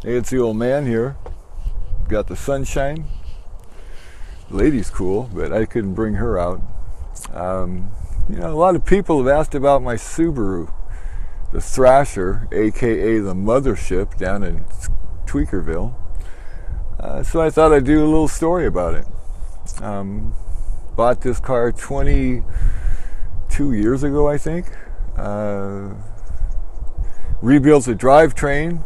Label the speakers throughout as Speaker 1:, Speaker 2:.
Speaker 1: Hey, it's the old man here. Got the sunshine. The lady's cool, but I couldn't bring her out. A lot of people have asked about my Subaru, the Thrasher, aka the Mothership, down in Tweakerville. So I thought I'd do a little story about it. Bought this car 22 years ago, I think. Rebuilt the drivetrain.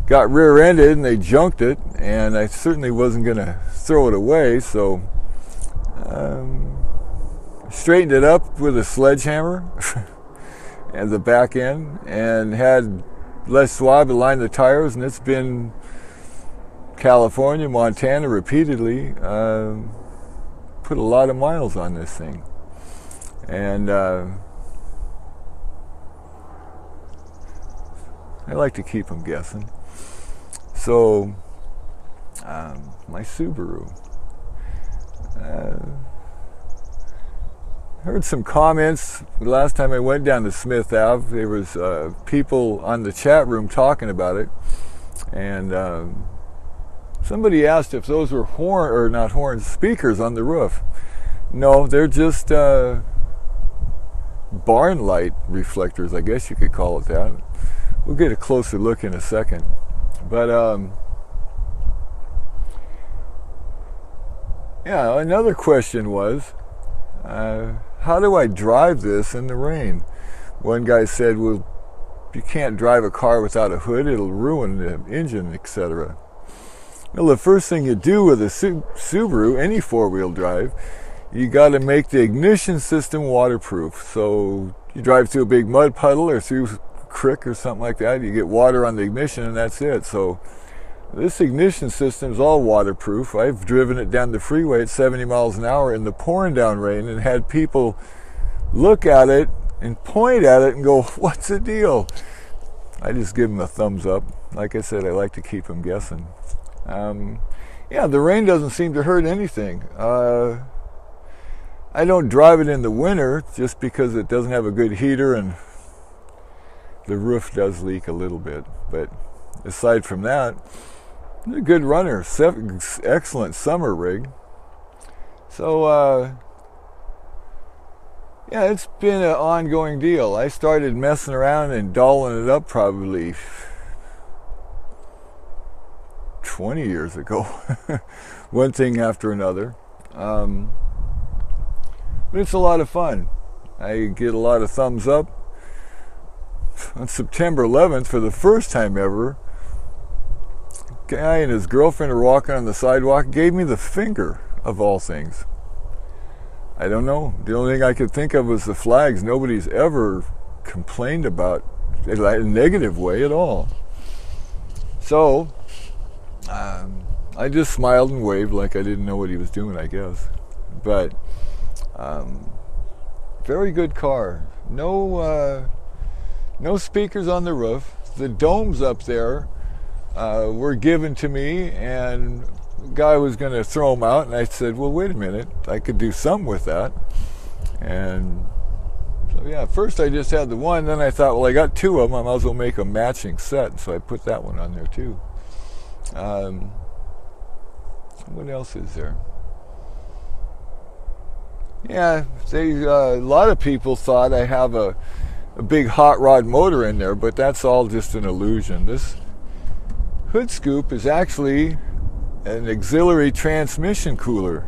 Speaker 1: Got rear-ended and they junked it, and I certainly wasn't going to throw it away, so straightened it up with a sledgehammer at the back end and had Les Schwab line the tires, and it's been California, Montana repeatedly. Put a lot of miles on this thing, and I like to keep them guessing. So, my Subaru. Heard some comments the last time I went down to Smith Ave. There was people on the chat room talking about it, and somebody asked if those were speakers on the roof. No, they're just barn light reflectors, I guess you could call it that. We'll get a closer look in a second. But another question was, how do I drive this in the rain? One guy said, well, you can't drive a car without a hood, it'll ruin the engine, etc. Well, the first thing you do with a Subaru, any four-wheel drive, you got to make the ignition system waterproof. So you drive through a big mud puddle or through creek or something like that, you get water on the ignition, and that's it. So this ignition system is all waterproof. I've driven it down the freeway at 70 miles an hour in the pouring down rain and had people look at it and point at it and go, what's the deal? I just give them a thumbs up. Like I said, I like to keep them guessing. The rain doesn't seem to hurt anything. I don't drive it in the winter just because it doesn't have a good heater and the roof does leak a little bit, but aside from that, it's a good runner. Excellent summer rig. So, it's been an ongoing deal. I started messing around and dolling it up probably 20 years ago. One thing after another. But it's a lot of fun. I get a lot of thumbs up. On September 11th, for the first time ever, a guy and his girlfriend are walking on the sidewalk, gave me the finger, of all things. I don't know. The only thing I could think of was the flags. Nobody's ever complained about it in a negative way at all. So, I just smiled and waved like I didn't know what he was doing, I guess. But, very good car. No speakers on the roof. The domes up there were given to me, and the guy was going to throw them out, and I said, well, wait a minute, I could do something with that. And so, first I just had the one, then I thought, well, I got two of them, I might as well make a matching set, so I put that one on there too. What else is there? A lot of people thought I have a big hot rod motor in there, but that's all just an illusion. This hood scoop is actually an auxiliary transmission cooler.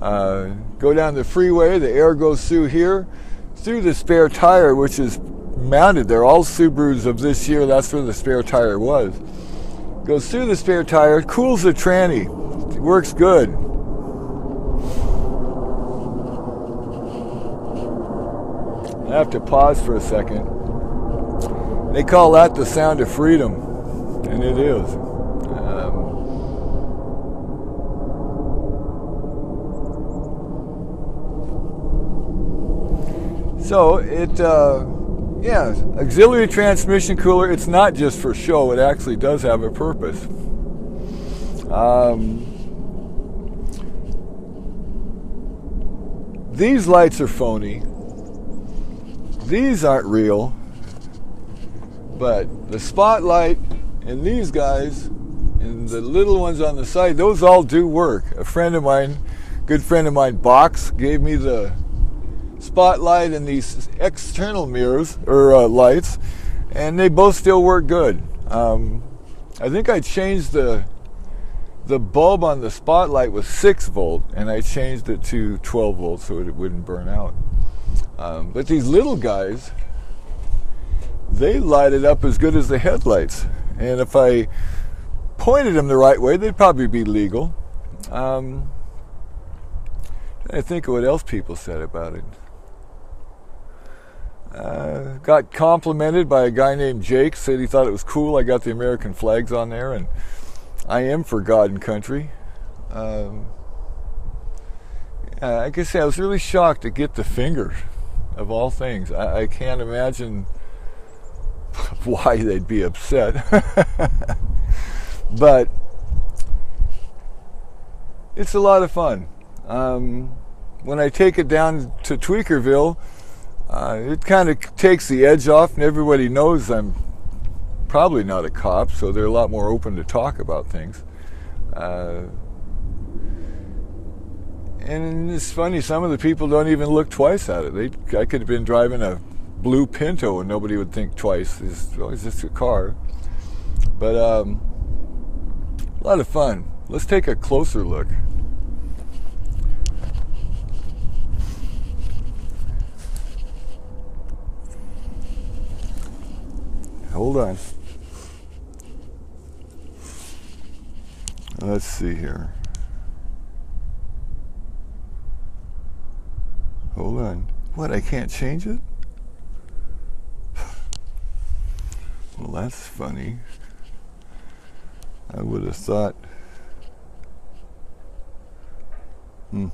Speaker 1: Go down the freeway, the air goes through here, through the spare tire, which is mounted there. All Subarus of this year, that's where the spare tire was. Goes through the spare tire, cools the tranny. It works good. I have to pause for a second. They call that the sound of freedom, and it is. Auxiliary transmission cooler. It's not just for show. It actually does have a purpose. These lights are phony. These aren't real, but the spotlight And these guys, and the little ones on the side, those all do work. A friend of mine, good friend of mine, Box, gave me the spotlight and these external mirrors, or lights, and they both still work good. I think I changed the bulb on the spotlight was 6 volt, and I changed it to 12 volts so it wouldn't burn out. But these little guys, they light it up as good as the headlights. And if I pointed them the right way, they'd probably be legal. I think of what else people said about it. Got complimented by a guy named Jake, said he thought it was cool. I got the American flags on there, and I am for God and country. Like I say, I was really shocked to get the finger, of all things. I can't imagine why they'd be upset. But it's a lot of fun. When I take it down to Tweakerville, it kind of takes the edge off, and everybody knows I'm probably not a cop, so they're a lot more open to talk about things. And it's funny, some of the people don't even look twice at it. I could have been driving a blue Pinto and nobody would think twice. It's just a car. But a lot of fun. Let's take a closer look. Hold on. Let's see here. Hold on. What, I can't change it? Well, that's funny. I would have thought. Yeah.